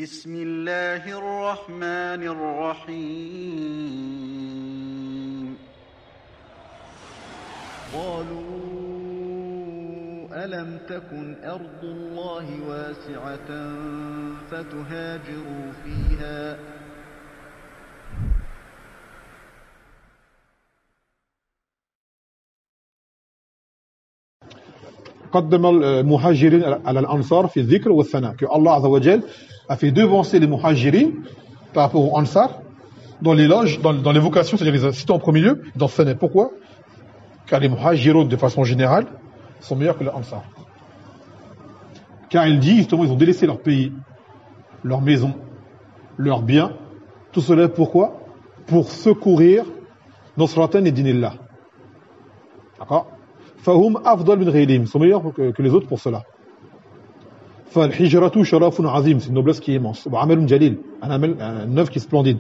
بسم الله الرحمن الرحيم قالوا ألم تكن أرض الله واسعة فتهاجروا فيها قدم المهاجرين على الأنصار في الذكر والثناء, que Allah Azza wa Jal a fait devancer les muhajirin par rapport aux ansar dans l'éloge, dans l'évocation, c'est-à-dire les cités en premier lieu, dans Thana. Pourquoi? Car les muhajirun de façon générale sont meilleurs que les ansar. Car il dit justement ils ont délaissé leur pays, leur maison, leurs biens, tout cela pourquoi? Pour secourir Nasratan et Dinillah. D'accord? فهم أفضل من غيرهم, sont meilleurs que les autres pour cela. فالحجرة شرف عظيم, c'est une noblesse qui est immense, وعمل جليل, un œuvre qui est splendide.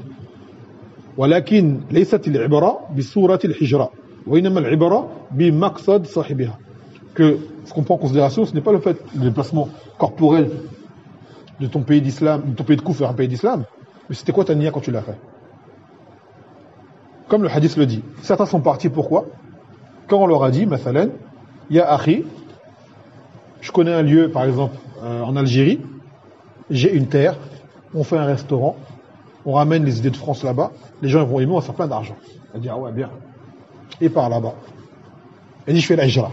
ولكن ليست العبرة بصورة الحجرة وإنما العبرة بمقصد صاحبها. Que ce qu'on prend en considération, ce n'est pas le fait le déplacement corporel de ton pays d'islam, de ton pays de Kouf vers un pays d'islam, mais c'était quoi ta niya quand tu l'as fait? Comme le hadith le dit, certains sont partis pourquoi? Quand on leur a dit, mathalan, ya akhi, je connais un lieu, par exemple, en Algérie, j'ai une terre, on fait un restaurant, on ramène les idées de France là-bas, les gens vont aimer, on va faire plein d'argent. On dit, ah ouais, bien. Et par là-bas. Il dit, je fais la hijra.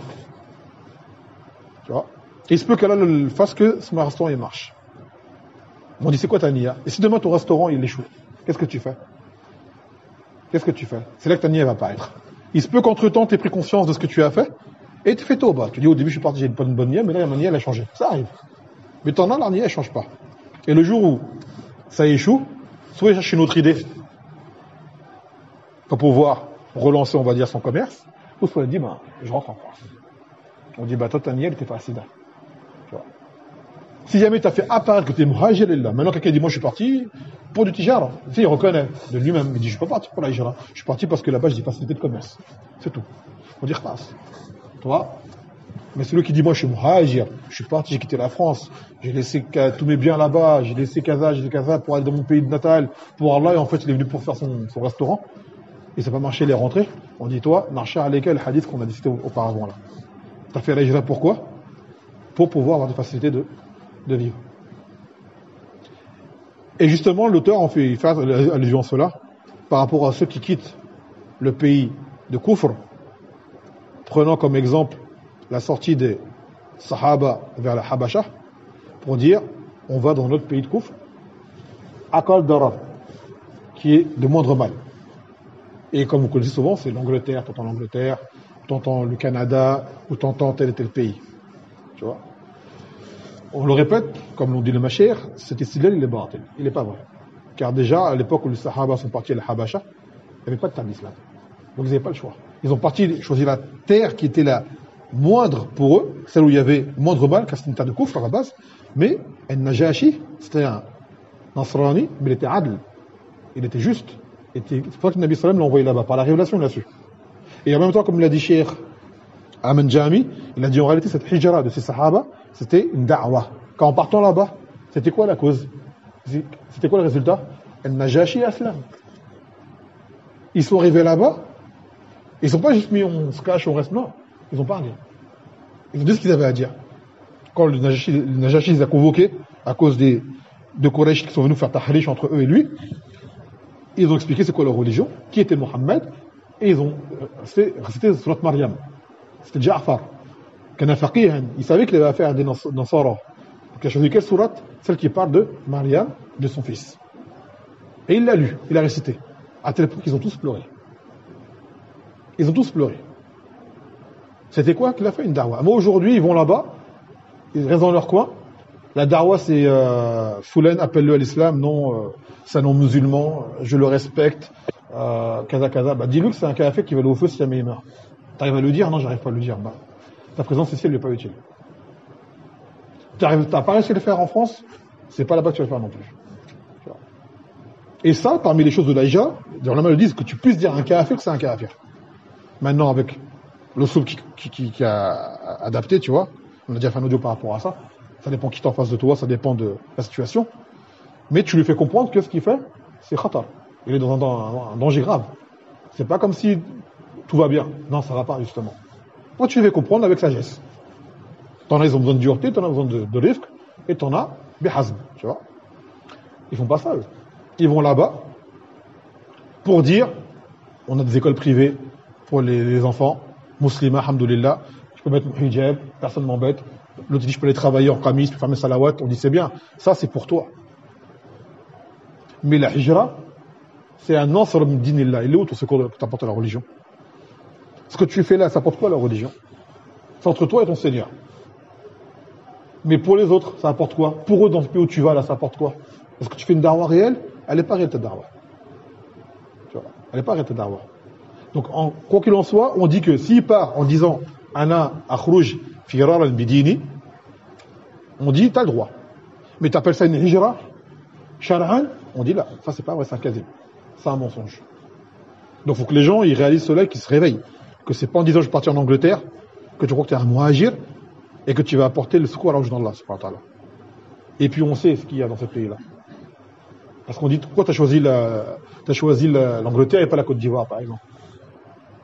Tu vois? Et il se peut qu'Allah le fasse que ce restaurant, il marche. On dit, c'est quoi ta niya? Et si demain ton restaurant, il échoue, qu'est-ce que tu fais? Qu'est-ce que tu fais? C'est là que ta niya va paraître. Il se peut qu'entre-temps, tu aies pris conscience de ce que tu as fait et tu fais tauba. Tu dis au début, je suis parti, j'ai pas une bonne niya, mais là, ma niya, elle a changé. Ça arrive. Mais t'en as, la niya, elle change pas. Et le jour où ça échoue, soit il cherche une autre idée pour pouvoir relancer, on va dire, son commerce, ou soit il dit, ben, je rentre en France. On dit, bah, toi, ta niya, elle était pas acide. Tu vois. Si jamais tu as fait apparaître que tu es muhajir là, maintenant quelqu'un dit, moi, je suis parti pour du tijara. Tu sais, il reconnaît de lui-même. Il dit, je suis pas parti pour la hijra. Je suis parti parce que là-bas, j'ai des facilités de commerce. C'est tout. On dit, passe. Toi. Mais celui qui dit, moi, je suis muhajir. Je suis parti, j'ai quitté la France. J'ai laissé tous mes biens là-bas. J'ai laissé Kaza pour aller dans mon pays de natal. Pour Allah. Et en fait, il est venu pour faire son restaurant. Et ça n'a pas marché, il est rentré. On dit, toi, marcha alayka le hadith qu'on a discuté auparavant là. T'as fait la hijra pourquoi? Pour pouvoir avoir des facilités de vivre. Et justement, l'auteur en fait allusion à cela par rapport à ceux qui quittent le pays de Kufr, prenant comme exemple la sortie des Sahaba vers la Habasha, pour dire on va dans notre pays de Kufr, Aqal Darar, qui est de moindre mal. Et comme vous connaissez souvent, c'est l'Angleterre, t'entends l'Angleterre, t'entends le Canada, ou t'entends tel et tel pays. Tu vois? On le répète, comme l'ont dit les machères, cet istidlal, il est batil, il n'est pas vrai. Car déjà, à l'époque où les Sahaba sont partis à la Habasha, il n'y avait pas de terre d'islam. Donc ils n'avaient pas le choix. Ils ont choisi la terre qui était la moindre pour eux, celle où il y avait moindre mal, car c'était une terre de Koufr à la base. Mais Al-Najashi, c'était un Nasrani, mais il était adl. Il était juste. C'est pour ça que le Nabi sallam l'a envoyé là-bas, par la révélation là-dessus. Et en même temps, comme l'a dit Cheikh Aman Jami, il a dit en réalité cette hijra de ces Sahaba, c'était une da'wah. Quand en partant là-bas, c'était quoi la cause? C'était quoi le résultat? Al-Najashi Aslam. Ils sont arrivés là-bas, ils ne sont pas juste mis on se cache, on reste, non. Ils ont parlé. Ils ont dit ce qu'ils avaient à dire. Quand le Najashi les a convoqués, à cause de Quraysh qui sont venus faire tahrish entre eux et lui, ils ont expliqué c'est quoi leur religion, qui était Mohammed, et ils ont récité Surat Maryam. C'était Ja'far. Il savait qu'il avait affaire à des Nasara. Donc il a choisi quelle sourate? Celle qui parle de Maryam, de son fils. Et il l'a lu, il l'a récité. À tel point qu'ils ont tous pleuré. Ils ont tous pleuré. C'était quoi qu'il a fait? Une da'wah. Moi aujourd'hui, ils vont là-bas, ils restent dans leur coin. La da'wah c'est Foulen, appelle-le à l'islam, non, c'est un non-musulman, je le respecte, kaza. Bah dis-lui que c'est un kafir qui va aller au feu si jamais il meurt. T'arrives à le dire? Non, j'arrive pas à le dire. Bah, ta présence ici, elle n'est pas utile. T'as pas réussi à le faire en France, c'est pas là-bas que tu vas le faire non plus. Et ça, parmi les choses de l'Aïja, les ulama le disent que tu puisses dire un kafir que c'est un kafir. Maintenant, avec le soub qui a adapté, tu vois, on a déjà fait un audio par rapport à ça. Ça dépend qui est en face de toi, ça dépend de la situation. Mais tu lui fais comprendre que ce qu'il fait, c'est khatar. Il est dans un danger grave. C'est pas comme si tout va bien. Non, ça va pas, justement. Toi, tu lui fais comprendre avec sagesse. T'en as, ils ont besoin de dureté, t'en as besoin de risque, et t'en as bihazm, tu vois. Ils font pas ça, eux. Ils vont là-bas pour dire, on a des écoles privées pour les enfants, musulmans, alhamdoulilah, je peux mettre mon hijab, personne m'embête. L'autre dit, je peux aller travailler en qamis, je peux faire mes salawats, on dit, c'est bien. Ça, c'est pour toi. Mais la hijra, c'est un ansar min dinillah. Il est où ton secours que t'apportes à la religion? Ce que tu fais là, ça apporte quoi à la religion? C'est entre toi et ton Seigneur. Mais pour les autres, ça apporte quoi? Pour eux, dans ce pays où tu vas, là, ça apporte quoi? Est-ce que tu fais une darwa réelle? Elle n'est pas réelle, ta darwa. Tu vois, elle n'est pas réelle, ta darwa. Donc, quoi qu'il en soit, on dit que s'il part en disant Ana akhrouj firar al-bidini, on dit t'as le droit. Mais t'appelles ça une hijra? Shar'an? On dit là, ça c'est pas vrai, c'est un kazib. C'est un mensonge. Donc, il faut que les gens ils réalisent cela et qu'ils se réveillent. Que c'est pas en disant je vais partir en Angleterre que tu crois que tu es un muhajir et que tu vas apporter le secours à l'argent d'Allah, subhanahu wa ta'ala. Et puis on sait ce qu'il y a dans ce pays-là. Parce qu'on dit, pourquoi tu as choisi l'Angleterre et pas la Côte d'Ivoire, par exemple?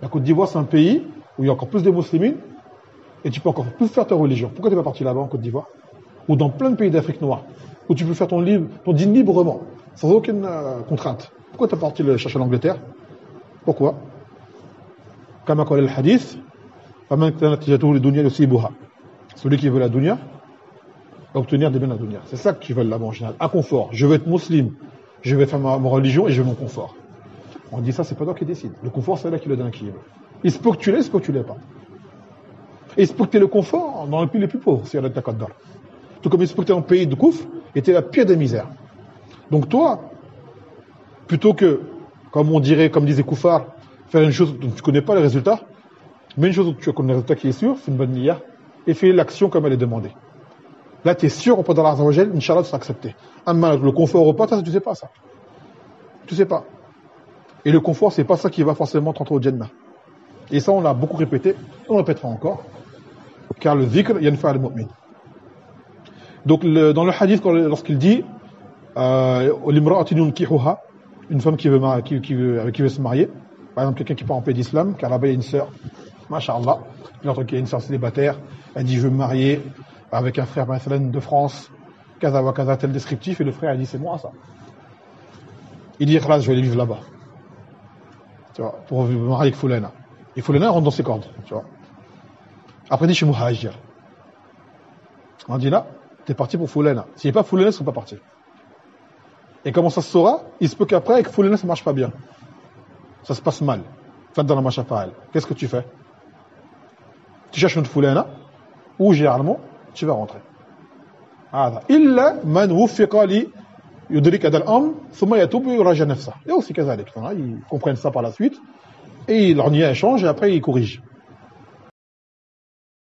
La Côte d'Ivoire, c'est un pays où il y a encore plus de musulmans et tu peux encore plus faire ta religion. Pourquoi tu n'es pas parti là-bas, en Côte d'Ivoire? Ou dans plein de pays d'Afrique noire, où tu peux faire ton dîne librement, sans aucune contrainte. Pourquoi tu es parti chercher l'Angleterre? Pourquoi? Comme a dit le hadith, celui qui veut la dunya, va obtenir des biens à la dunya. C'est ça que tu veux là-bas en général. Un confort. Je veux être musulman, je vais faire ma religion et je veux mon confort. On dit ça, c'est pas toi qui décide. Le confort, c'est là qui le donne qui veut. Il se peut que tu l'aies, il se peut que tu l'aies pas. Et il se peut que tu aies le confort dans les pays les plus pauvres, si elle est ta Qaddar. Tout comme il se peut que tu es en pays de Kouf et tu es la pire des misères. Donc toi, plutôt que, comme on dirait, comme disait Koufar, faire une chose dont tu connais pas les résultats, mais une chose dont tu connais le résultat qui est sûr, c'est une bonne niyyah, et fais l'action comme elle est demandée. Là, tu es sûr auprès d'Allah Azza wa Jal, Inch'Allah, tu seras accepté. Le confort ou pas, ça, tu sais pas ça. Tu sais pas. Et le confort, c'est pas ça qui va forcément t'entrer au Jannah. Et ça, on l'a beaucoup répété, on le répétera encore. Car le dhikr, yanfa al-mu'min. Donc, dans le hadith, lorsqu'il dit, une femme qui veut se marier, par exemple, quelqu'un qui part en pays d'islam, car là-bas, il y a une sœur, masha'Allah, il entend qu'il y a une sœur célibataire, elle dit, je veux me marier avec un frère de France, kaza wa kaza, tel descriptif, et le frère a dit, c'est moi ça. Il dit, je vais aller vivre là-bas. Tu vois, pour me marier avec Foulana. Et Foulana rentre dans ses cordes, tu vois. Après, il dit, je suis muhajir. On dit là, t'es parti pour Foulana. S'il n'y a pas Foulana, ils ne sont pas partis. Et comment ça se saura? Il se peut qu'après, avec Foulana, ça ne marche pas bien. Ça se passe mal. Faites dans la machafa'al. Qu'est-ce que tu fais? Tu cherches une Foulana, ou généralement, tu vas rentrer. Illa man wuffiqa li yudrik hadha al-amr thumma yatub wa yuraja nafsah. Et aussi kazalik. Ils comprennent ça par la suite et leur nia change et après ils corrigent.